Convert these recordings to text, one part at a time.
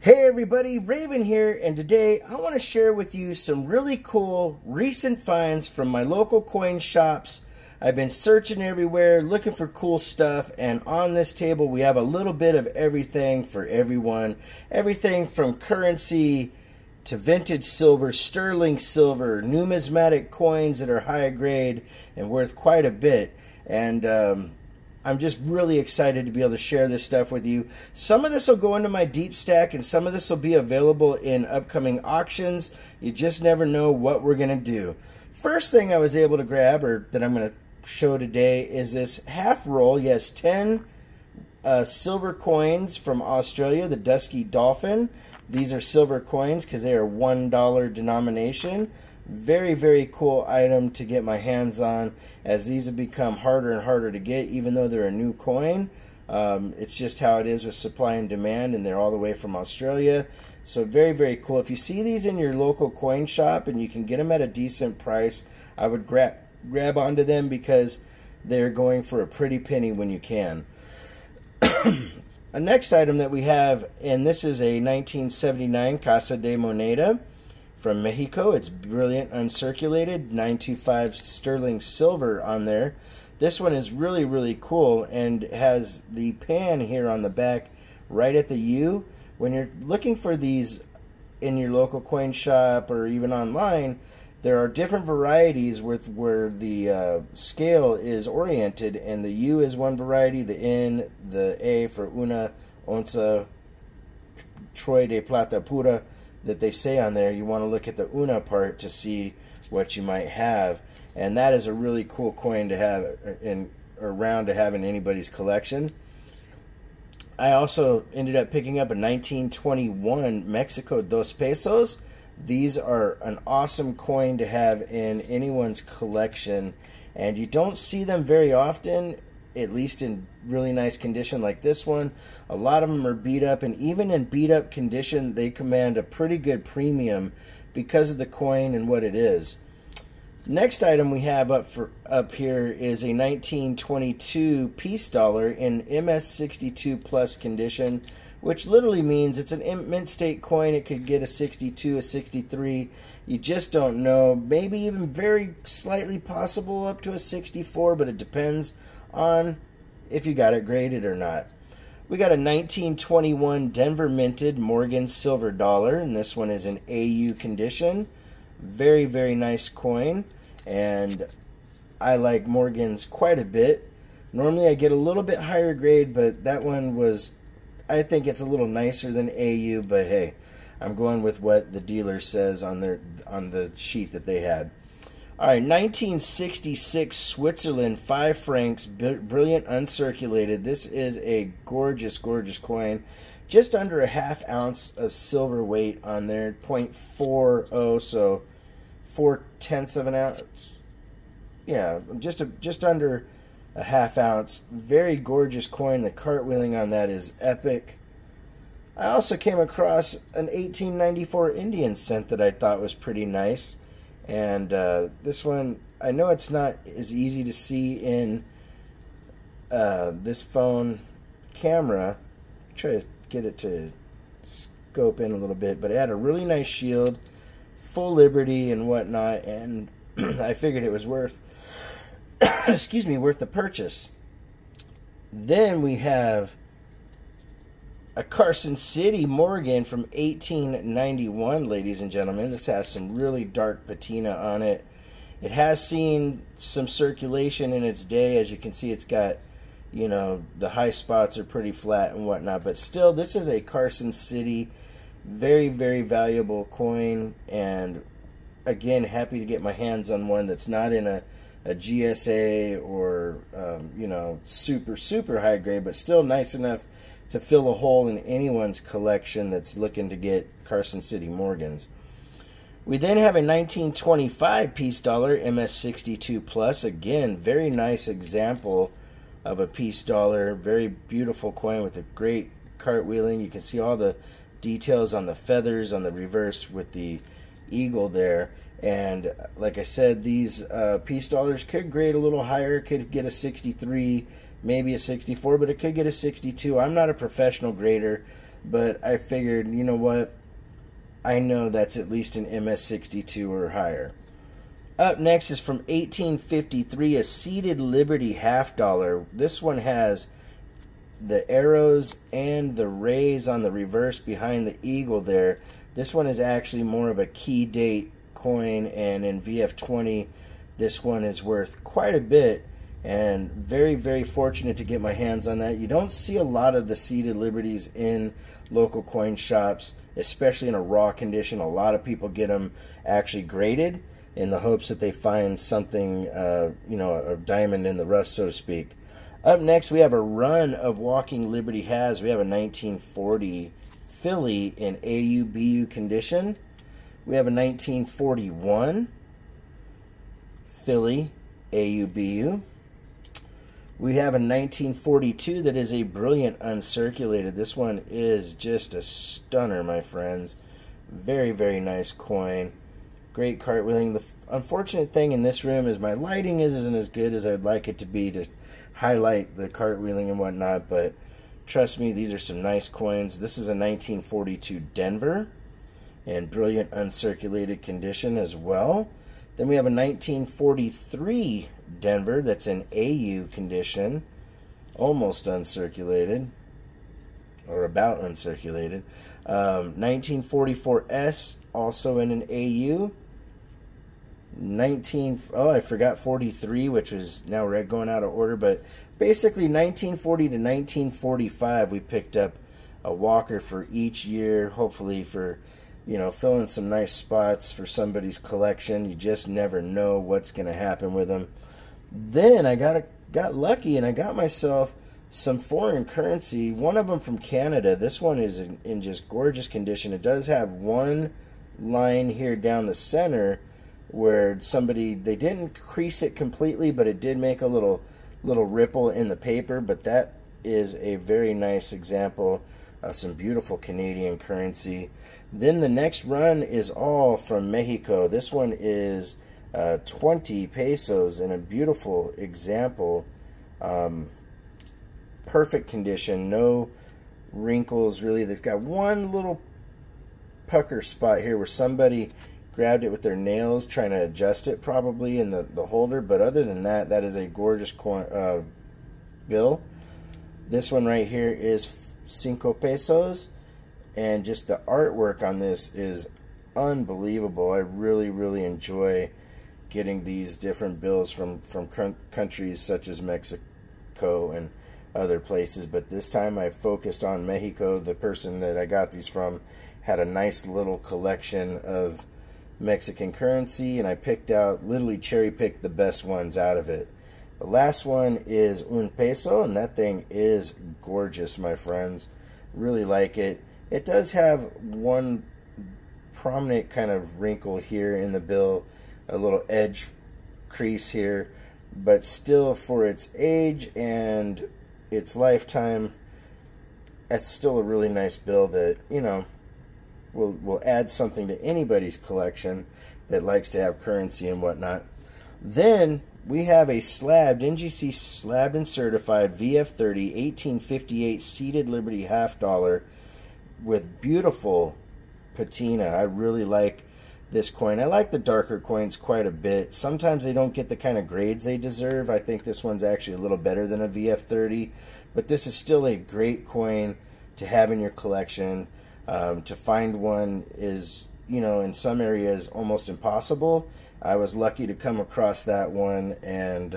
Hey everybody, Raven here, and today I want to share with you some really cool recent finds from my local coin shops. I've been searching everywhere looking for cool stuff, and on this table we have a little bit of everything for everyone. Everything from currency to vintage silver, sterling silver, numismatic coins that are high grade and worth quite a bit. And I'm just really excited to be able to share this stuff with you. Some of this will go into my deep stack, and some of this will be available in upcoming auctions. You just never know what we're going to do. First thing I was able to grab, or that I'm going to show today, is this half roll. Yes, 10 silver coins from Australia, the Dusky Dolphin. These are silver coins because they are $1 denomination. Very, very cool item to get my hands on, as these have become harder and harder to get, even though they're a new coin. It's just how it is with supply and demand, and they're all the way from Australia. So very, very cool. If you see these in your local coin shop and you can get them at a decent price, I would grab onto them, because they're going for a pretty penny when you can. A next item that we have, and this is a 1979 Casa de Moneda from Mexico. It's brilliant, uncirculated, 925 sterling silver on there. This one is really, really cool, and has the pan here on the back right at the U. When you're looking for these in your local coin shop or even online, there are different varieties with where the scale is oriented, and the U is one variety, the N, the A for una onza troy de plata pura, that they say on there. You want to look at the una part to see what you might have, and that is a really cool coin to have around to have in anybody's collection. I also ended up picking up a 1921 Mexico dos pesos. These are an awesome coin to have in anyone's collection, and you don't see them very often, at least in really nice condition like this one. A lot of them are beat up, and even in beat up condition they command a pretty good premium because of the coin and what it is. Next item we have up here is a 1922 peace dollar in MS62 plus condition, which literally means it's an mint state coin. It could get a 62, a 63. You just don't know. Maybe even very slightly possible up to a 64, but it depends on if you got it graded or not. We got a 1921 Denver minted Morgan silver dollar, and this one is in AU condition. Very, very nice coin, and I like Morgans quite a bit. Normally I get a little bit higher grade, but that one was, I think it's a little nicer than AU, but hey, I'm going with what the dealer says on the sheet that they had. All right, 1966 Switzerland 5 francs, brilliant uncirculated. This is a gorgeous, gorgeous coin. Just under a ½ ounce of silver weight on there, 0.40, so 0.4 of an ounce. Yeah, just under a ½ ounce. Very gorgeous coin. The cartwheeling on that is epic. I also came across an 1894 Indian cent that I thought was pretty nice. And this one, I know it's not as easy to see in this phone camera. Try to get it to scope in a little bit, but it had a really nice shield, full liberty and whatnot, and I figured it was worth excuse me, worth the purchase. Then we have a Carson City Morgan from 1891, ladies and gentlemen. This has some really dark patina on it. It has seen some circulation in its day. As you can see, it's got, you know, the high spots are pretty flat and whatnot, but still, this is a Carson City, very, very valuable coin, and again, happy to get my hands on one that's not in a GSA or, you know, super, super high grade, but still nice enough to fill a hole in anyone's collection that's looking to get Carson City Morgans. We then have a 1925 peace dollar, MS62 plus. Again, very nice example of a peace dollar. Very beautiful coin with a great cartwheeling. You can see all the details on the feathers on the reverse with the eagle there. And like I said, these peace dollars could grade a little higher. Could get a 63, maybe a 64, but it could get a 62. I'm not a professional grader. but I figured, you know what? I know that's at least an MS62 or higher. Up next is from 1853, a seated Liberty half dollar. This one has the arrows and the rays on the reverse behind the eagle there. This one is actually more of a key date coin, and in VF20 this one is worth quite a bit, and very, very fortunate to get my hands on that. You don't see a lot of the seated Liberties in local coin shops, especially in a raw condition. A lot of people get them actually graded in the hopes that they find something, you know, a diamond in the rough, so to speak. Up next, we have a run of walking Liberty has. We have a 1940 Philly in AU-BU condition. We have a 1941 Philly AU-BU. We have a 1942 that is a brilliant uncirculated. This one is just a stunner, my friends. Very, very nice coin. Great cartwheeling. The unfortunate thing in this room is my lighting isn't as good as I'd like it to be to highlight the cartwheeling and whatnot, but trust me, these are some nice coins. This is a 1942 Denver in brilliant uncirculated condition as well. Then we have a 1943 Denver that's in AU condition, almost uncirculated, or about uncirculated. 1944 S, also in an AU. I forgot 43, which was now red going out of order, but basically 1940 to 1945 we picked up a walker for each year, hopefully for, you know, filling some nice spots for somebody's collection. You just never know what's going to happen with them. Then I got lucky and I got myself some foreign currency, one of them from Canada. This one is in just gorgeous condition. It does have one line here down the center where they didn't crease it completely, but it did make a little ripple in the paper. But that is a very nice example of some beautiful Canadian currency. Then the next run is all from Mexico. This one is 20 pesos in a beautiful example. Perfect condition, no wrinkles really. It's got one little pucker spot here where somebody grabbed it with their nails trying to adjust it probably in the holder, but other than that, that is a gorgeous bill. This one right here is 5 pesos, and just the artwork on this is unbelievable. I really, really enjoy getting these different bills from countries such as Mexico and other places, but this time I focused on Mexico. The person that I got these from had a nice little collection of Mexican currency, and I literally cherry-picked the best ones out of it. The last one is 1 peso, and that thing is gorgeous, my friends. Really like it. It does have one prominent kind of wrinkle here in the bill, a little edge crease here, but still, for its age and its lifetime, that's still a really nice bill that, you know, will add something to anybody's collection that likes to have currency and whatnot. Then we have a slabbed, NGC slabbed and certified VF30 1858 seated Liberty half dollar with beautiful patina. I really like this coin. I like the darker coins quite a bit. Sometimes they don't get the kind of grades they deserve. I think this one's actually a little better than a VF30, but this is still a great coin to have in your collection. To find one is, you know, in some areas almost impossible. I was lucky to come across that one, and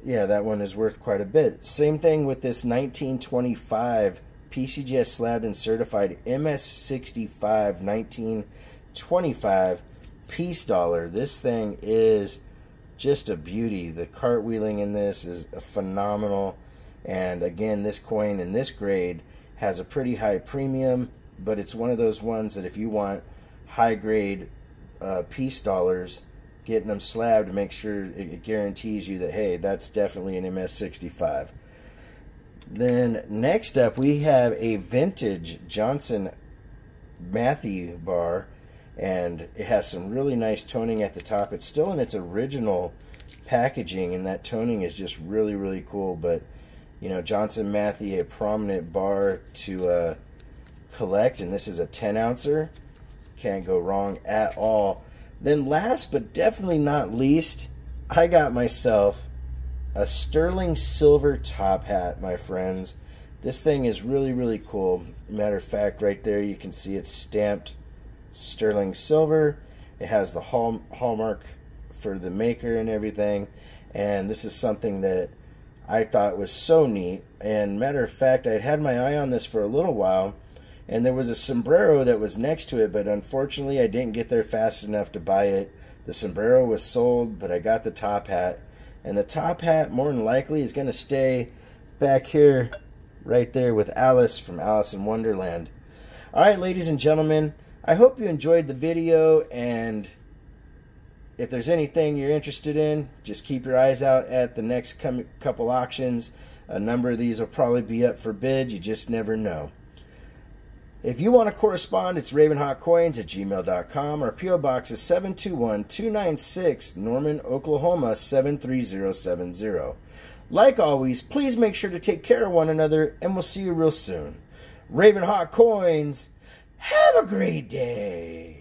yeah, that one is worth quite a bit. Same thing with this 1925 PCGS slabbed and certified MS65 1925 piece dollar. This thing is just a beauty. The cartwheeling in this is phenomenal, and again, this coin in this grade has a pretty high premium, but it's one of those ones that if you want high grade piece dollars, getting them slabbed to make sure it guarantees you that, hey, that's definitely an MS65. Then next up we have a vintage Johnson Matthew bar, and it has some really nice toning at the top. It's still in its original packaging, and that toning is just really, really cool. But You know, Johnson Matthey, a prominent bar to collect, and this is a 10-ouncer. Can't go wrong at all. Then last but definitely not least, I got myself a sterling silver top hat, my friends. This thing is really, really cool. Matter of fact, right there you can see it's stamped sterling silver. It has the hallmark for the maker and everything. And this is something that I thought was so neat. And matter of fact, I'd had my eye on this for a little while, and there was a sombrero that was next to it, but unfortunately I didn't get there fast enough to buy it. The sombrero was sold, but I got the top hat. And the top hat, more than likely, is going to stay back here, right there with Alice from Alice in Wonderland. Alright, ladies and gentlemen, I hope you enjoyed the video, and if there's anything you're interested in, just keep your eyes out at the next couple auctions. A number of these will probably be up for bid. You just never know. If you want to correspond, it's RavenHawkCoins@gmail.com. Our P.O. Box is 721-296, Norman, Oklahoma 73070. Like always, please make sure to take care of one another, and we'll see you real soon. RavenHawk Coins, have a great day.